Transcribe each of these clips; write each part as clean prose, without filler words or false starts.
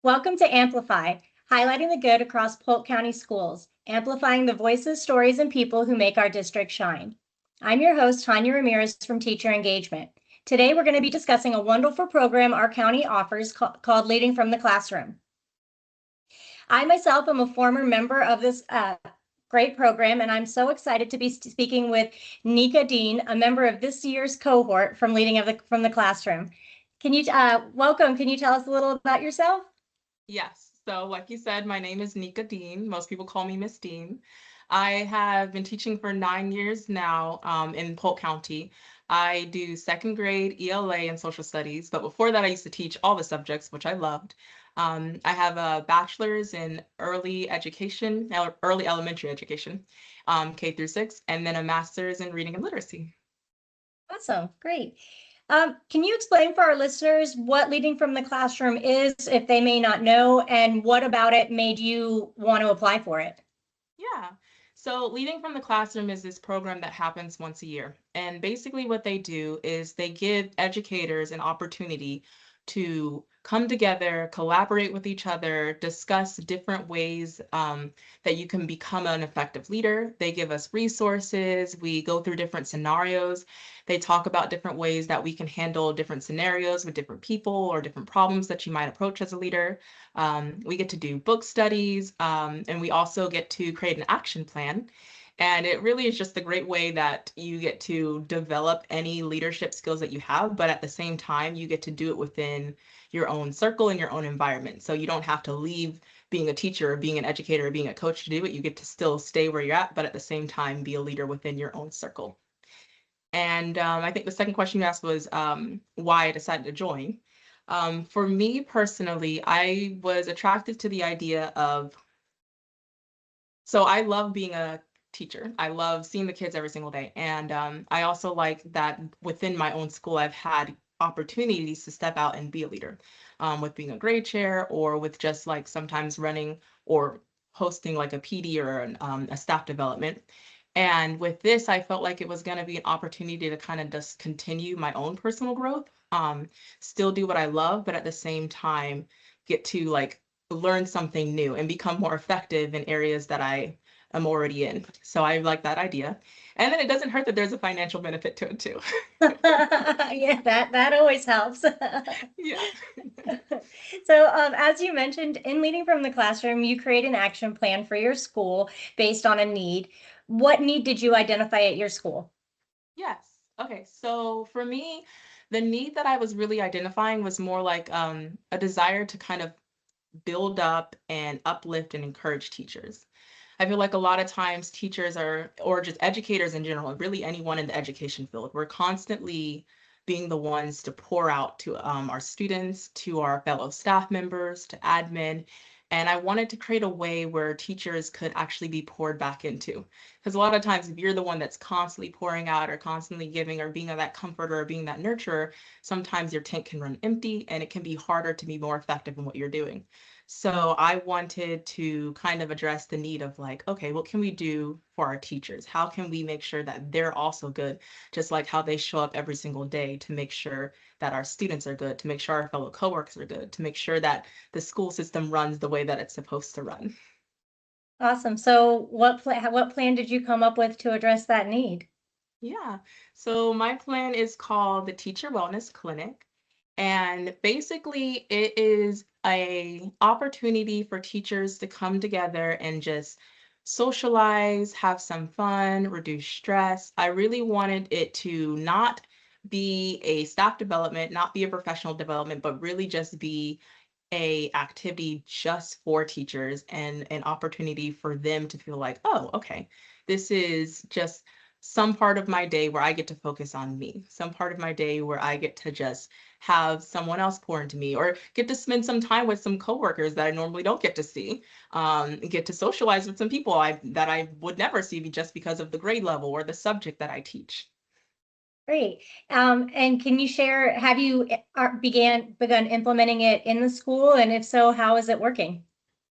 Welcome to Amplify, highlighting the good across Polk County schools, amplifying the voices, stories, and people who make our district shine. I'm your host, Tanya Ramirez from Teacher Engagement. Today, we're going to be discussing a wonderful program our county offers called Leading from the Classroom. I myself am a former member of this great program, and I'm so excited to be speaking with Nneka Dean, a member of this year's cohort from from the Classroom. Can you welcome? Can you tell us a little about yourself? Yes. So like you said, my name is Nneka Dean. Most people call me Miss Dean. I have been teaching for 9 years now in Polk County. I do second grade ELA and social studies, but before that I used to teach all the subjects, which I loved. I have a bachelor's in early education, early elementary education, K through 6, and then a master's in reading and literacy. Awesome, great. Can you explain for our listeners what Leading from the Classroom is, if they may not know, and what about it made you want to apply for it? Yeah. So Leading from the Classroom is this program that happens once a year. And basically what they do is they give educators an opportunity to come together, collaborate with each other, discuss different ways that you can become an effective leader. They give us resources. We go through different scenarios. They talk about different ways that we can handle different scenarios with different people or different problems that you might approach as a leader. We get to do book studies, and we also get to create an action plan. And it really is just a great way that you get to develop any leadership skills that you have, but at the same time, you get to do it within your own circle and your own environment. So you don't have to leave being a teacher or being an educator or being a coach to do it. You get to still stay where you're at, but at the same time, be a leader within your own circle. And I think the second question you asked was why I decided to join. For me personally, I was attracted to the idea of, so I love being a teacher. I love seeing the kids every single day. And I also like that within my own school, I've had opportunities to step out and be a leader with being a grade chair or with just like sometimes running or hosting like a PD or a staff development. And with this, I felt like it was going to be an opportunity to kind of just continue my own personal growth, still do what I love, but at the same time, get to like learn something new and become more effective in areas that I am already in. So I like that idea. And then it doesn't hurt that there's a financial benefit to it too. Yeah, that always helps. Yeah. So, as you mentioned, in Leading from the Classroom, you create an action plan for your school based on a need. What need did you identify at your school? Yes. Okay. So for me, the need that I was really identifying was more like a desire to kind of build up and uplift and encourage teachers. I feel like a lot of times teachers are, or just educators in general, really anyone in the education field, we're constantly being the ones to pour out to our students, to our fellow staff members, to admin. And I wanted to create a way where teachers could actually be poured back into. Because a lot of times, if you're the one that's constantly pouring out or constantly giving or being that comforter or being that nurturer, sometimes your tank can run empty and it can be harder to be more effective in what you're doing. So I wanted to kind of address the need of like, okay, what can we do for our teachers? How can we make sure that they're also good, just like how they show up every single day to make sure that our students are good, to make sure our fellow coworkers are good, to make sure that the school system runs the way that it's supposed to run. Awesome. So, what plan did you come up with to address that need? Yeah. So my plan is called the Teacher Wellness Clinic. And basically it is a opportunity for teachers to come together and just socialize, have some fun, reduce stress. I really wanted it to not be a staff development, not be a professional development, but really just be a activity just for teachers and an opportunity for them to feel like, oh, okay, this is just some part of my day where I get to focus on me, some part of my day where I get to just have someone else pour into me or get to spend some time with some coworkers that I normally don't get to see, get to socialize with some people that I would never see just because of the grade level or the subject that I teach. Great. And can you share, have you begun implementing it in the school? And if so, how is it working?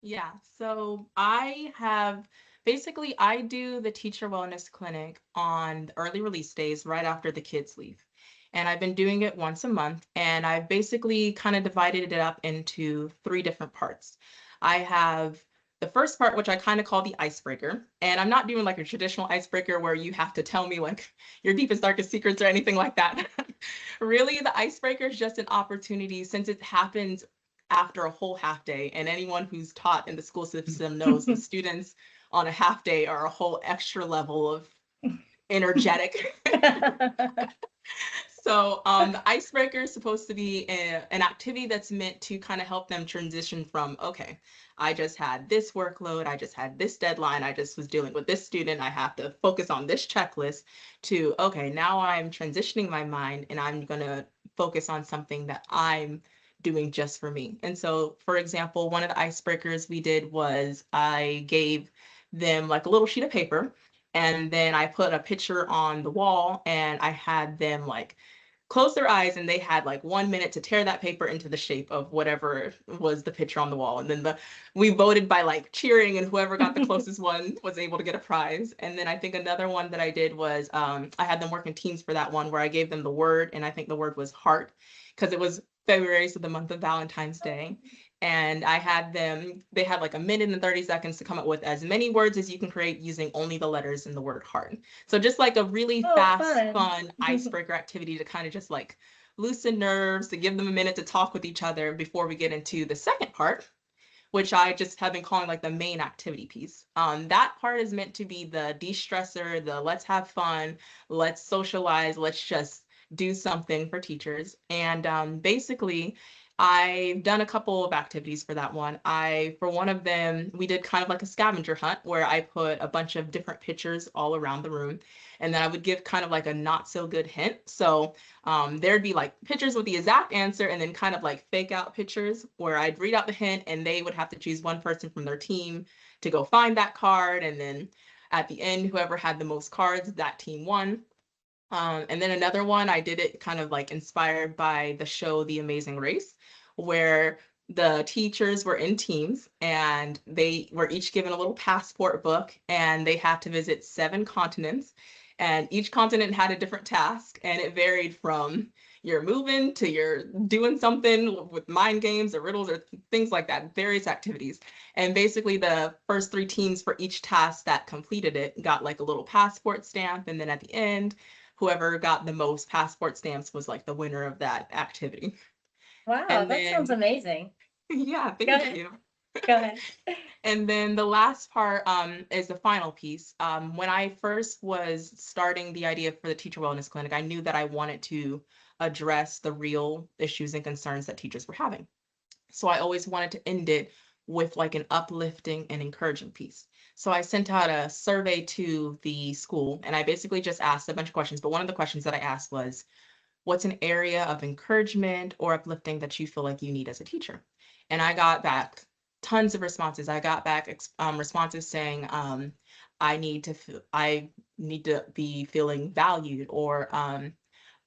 Yeah, so I have basically I do the teacher wellness clinic on the early release days right after the kids leave. And I've been doing it once a month, and I've basically kind of divided it up into 3 different parts. I have the first part, which I kind of call the icebreaker. And I'm not doing like a traditional icebreaker where you have to tell me like your deepest, darkest secrets or anything like that. Really, the icebreaker is just an opportunity, since it happens after a whole half day. And anyone who's taught in the school system knows the students on a half day are a whole extra level of energetic. So the icebreaker is supposed to be an activity that's meant to kind of help them transition from, okay, I just had this workload, I just had this deadline, I just was dealing with this student, I have to focus on this checklist, to, okay, now I'm transitioning my mind and I'm going to focus on something that I'm doing just for me. And so, for example, one of the icebreakers we did was I gave them like a little sheet of paper, and then I put a picture on the wall, and I had them like close their eyes, and they had like 1 minute to tear that paper into the shape of whatever was the picture on the wall. And then we voted by like cheering, and whoever got the closest one was able to get a prize. And then I think another one that I did was I had them work in teams for that one, where I gave them the word, and I think the word was heart, because it was February, so the month of Valentine's Day. And I had them, they had like 1 minute and 30 seconds to come up with as many words as you can create using only the letters in the word heart. So just like a really fast, fun icebreaker activity to kind of just like loosen nerves, to give them a minute to talk with each other before we get into the second part, which I just have been calling like the main activity piece. That part is meant to be the de-stressor, the let's have fun, let's socialize, let's just do something for teachers. And basically, I've done a couple of activities for that one. For one of them, we did kind of like a scavenger hunt, where I put a bunch of different pictures all around the room, and then I would give kind of like a not so good hint. So there'd be like pictures with the exact answer, and then kind of like fake out pictures where I'd read out the hint, and they would have to choose one person from their team to go find that card. And then at the end, whoever had the most cards, that team won. And then another one, I did it kind of like inspired by the show The Amazing Race, where the teachers were in teams, and they were each given a little passport book, and they had to visit 7 continents. And each continent had a different task, and it varied from you're moving to you're doing something with mind games or riddles or things like that, various activities. And basically, the first 3 teams for each task that completed it got like a little passport stamp. And then at the end, whoever got the most passport stamps was like the winner of that activity. Wow, And that sounds then, amazing. yeah, Go thank ahead. you. Go ahead. And then the last part is the final piece. When I first was starting the idea for the Teacher Wellness Clinic, I knew that I wanted to address the real issues and concerns that teachers were having. So I always wanted to end it with like an uplifting and encouraging piece. So I sent out a survey to the school, and I basically just asked a bunch of questions. But one of the questions that I asked was, what's an area of encouragement or uplifting that you feel like you need as a teacher? And I got back tons of responses. I got back responses saying, I need to be feeling valued, or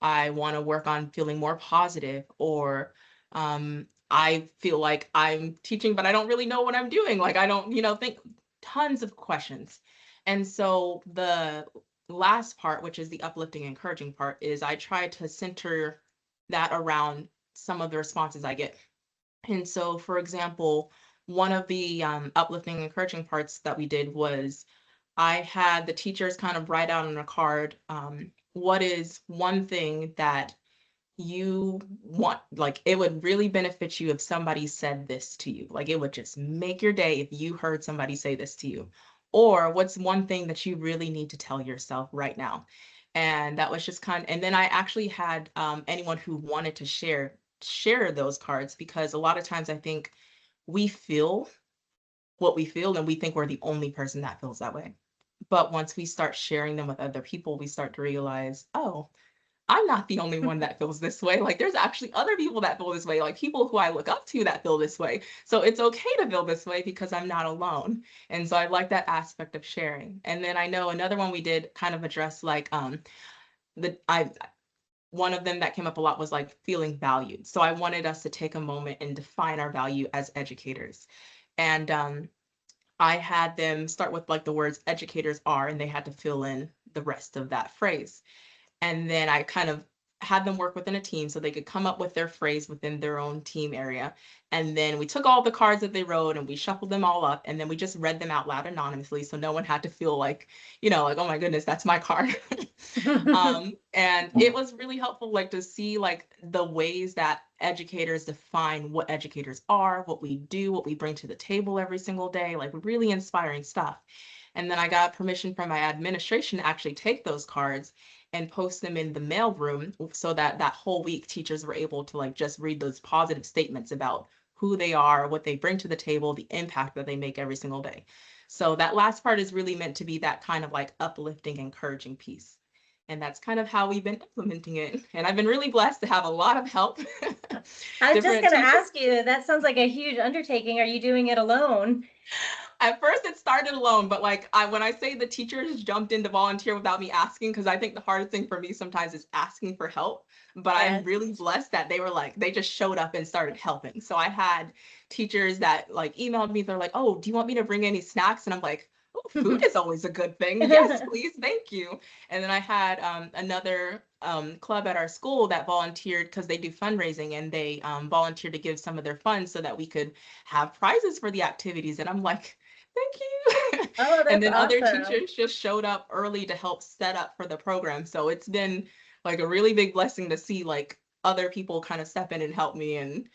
I want to work on feeling more positive, or I feel like I'm teaching, but I don't really know what I'm doing. Like, I don't, think tons of questions. And so the last part, which is the uplifting, encouraging part, is I try to center that around some of the responses I get. And so, for example, one of the uplifting, encouraging parts that we did was I had the teachers kind of write out on a card, what is one thing that you want, like it would really benefit you if somebody said this to you. Like it would just make your day if you heard somebody say this to you. Or what's one thing that you really need to tell yourself right now? And that was just and then I actually had anyone who wanted to share those cards, because a lot of times I think we feel what we feel, and we think we're the only person that feels that way. But once we start sharing them with other people, we start to realize, oh, I'm not the only one that feels this way. Like there's actually other people that feel this way, like people who I look up to that feel this way. So it's okay to feel this way because I'm not alone. And so I like that aspect of sharing. And then I know another one we did kind of address like the I one of them that came up a lot was like feeling valued. So I wanted us to take a moment and define our value as educators. And I had them start with like the words educators are, and they had to fill in the rest of that phrase. And then I kind of had them work within a team so they could come up with their phrase within their own team area. And then we took all the cards that they wrote and we shuffled them all up, and then we just read them out loud anonymously. So no one had to feel like, like, oh my goodness, that's my card. And it was really helpful, like to see like the ways that educators define what educators are, what we do, what we bring to the table every single day, like really inspiring stuff. And then I got permission from my administration to actually take those cards and post them in the mail room so that that whole week teachers were able to like just read those positive statements about who they are, what they bring to the table, the impact that they make every single day. So that last part is really meant to be that kind of like uplifting, encouraging piece. And that's kind of how we've been implementing it. And I've been really blessed to have a lot of help. I was just going to teachers. ask you, that sounds like a huge undertaking. Are you doing it alone? At first it started alone, but like when I say the teachers jumped in to volunteer without me asking, because I think the hardest thing for me sometimes is asking for help. But Yes. I'm really blessed that they were like, they just showed up and started helping. So I had teachers that like emailed me, they're like, oh, do you want me to bring any snacks? And I'm like, oh, food is always a good thing. Yes, please, thank you. And then I had another club at our school that volunteered because they do fundraising, and they volunteered to give some of their funds so that we could have prizes for the activities. And I'm like, thank you. Oh, And that's then other awesome. teachers just showed up early to help set up for the program. So it's been like a really big blessing to see like other people kind of step in and help me and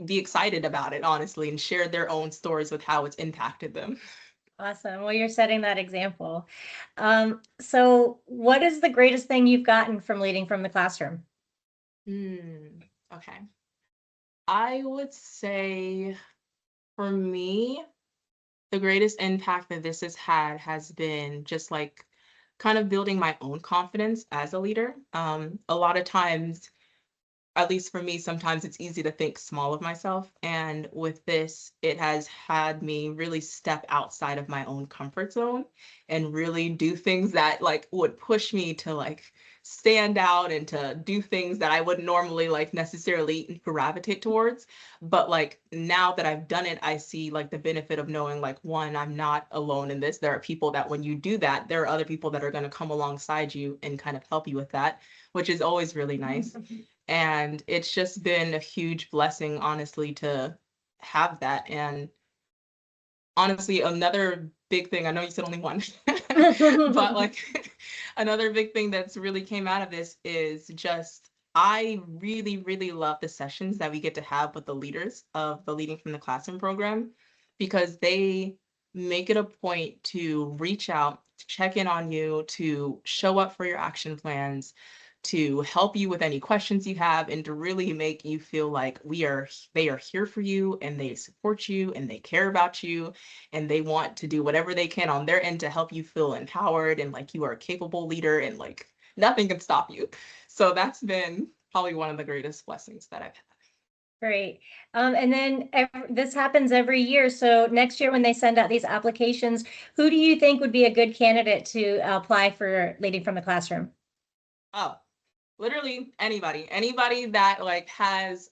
be excited about it, honestly, and share their own stories with how it's impacted them. Awesome. Well, you're setting that example. So what is the greatest thing you've gotten from leading from the classroom? Okay. I would say for me, the greatest impact that this has had has been just like kind of building my own confidence as a leader. A lot of times, at least for me, sometimes it's easy to think small of myself. And with this, it has had me really step outside of my own comfort zone and really do things that like would push me to like stand out and to do things that I wouldn't normally like necessarily gravitate towards. But like now that I've done it, I see like the benefit of knowing like, one, I'm not alone in this. There are people that when you do that, there are other people that are going to come alongside you and kind of help you with that, which is always really nice. And it's just been a huge blessing, honestly, to have that. And honestly, another big thing, I know you said only one, but like another big thing that's really came out of this is just I really, really love the sessions that we get to have with the leaders of the Leading from the Classroom program, because they make it a point to reach out, to check in on you, to show up for your action plans, to help you with any questions you have, and to really make you feel like they are here for you and they support you and they care about you and they want to do whatever they can on their end to help you feel empowered and like you are a capable leader and like nothing can stop you. So that's been probably one of the greatest blessings that I've had. Great. And then this happens every year. So next year when they send out these applications, who do you think would be a good candidate to apply for leading from the classroom? Oh, literally anybody that like has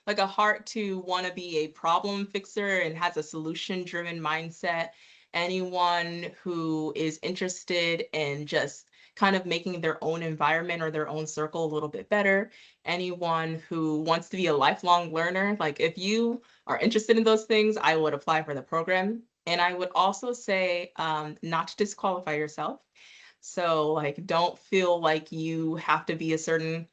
like a heart to want to be a problem fixer and has a solution driven mindset, anyone who is interested in just kind of making their own environment or their own circle a little bit better, anyone who wants to be a lifelong learner. Like if you are interested in those things, I would apply for the program. And I would also say not to disqualify yourself. So like, don't feel like you have to be a certain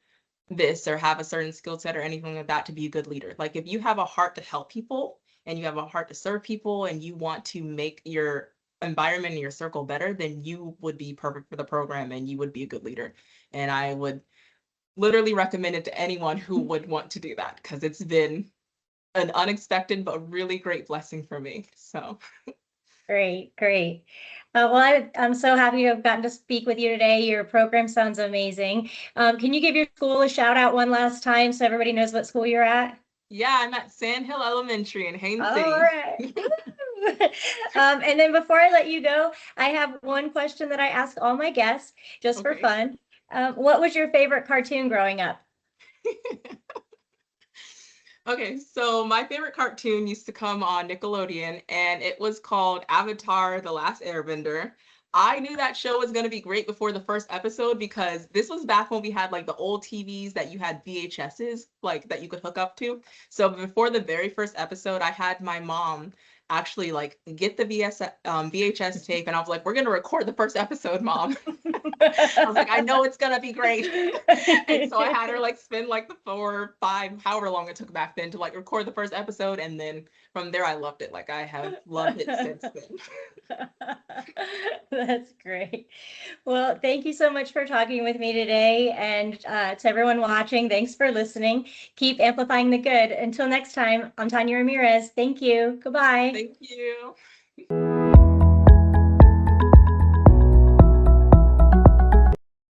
this or have a certain skill set or anything like that to be a good leader. Like if you have a heart to help people and you have a heart to serve people and you want to make your environment and your circle better, then you would be perfect for the program and you would be a good leader. And I would literally recommend it to anyone who would want to do that, because it's been an unexpected but really great blessing for me. So Great, great. I'm so happy to have gotten to speak with you today. Your program sounds amazing. Can you give your school a shout out one last time so everybody knows what school you're at? yeah, I'm at Sand Hill Elementary in Haines All City. right. And then before I let you go, I have one question that I ask all my guests just for Okay. fun. What was your favorite cartoon growing up? Okay, so my favorite cartoon used to come on Nickelodeon, and it was called Avatar: The Last Airbender. I knew that show was going to be great before the first episode because this was back when we had like the old TVs that you had VHSs, like that you could hook up to. So before the very first episode, I had my mom actually like get the VHS tape, and I was like, we're going to record the first episode, Mom. I was like, I know it's going to be great. And so I had her like spend like the 4 or 5, however long it took back then to like record the first episode. And then from there, I loved it. Like I have loved it since then. That's great. Well, thank you so much for talking with me today. And to everyone watching, thanks for listening. Keep amplifying the good. Until next time, I'm Tanya Ramirez. Thank you. Goodbye. Thank you.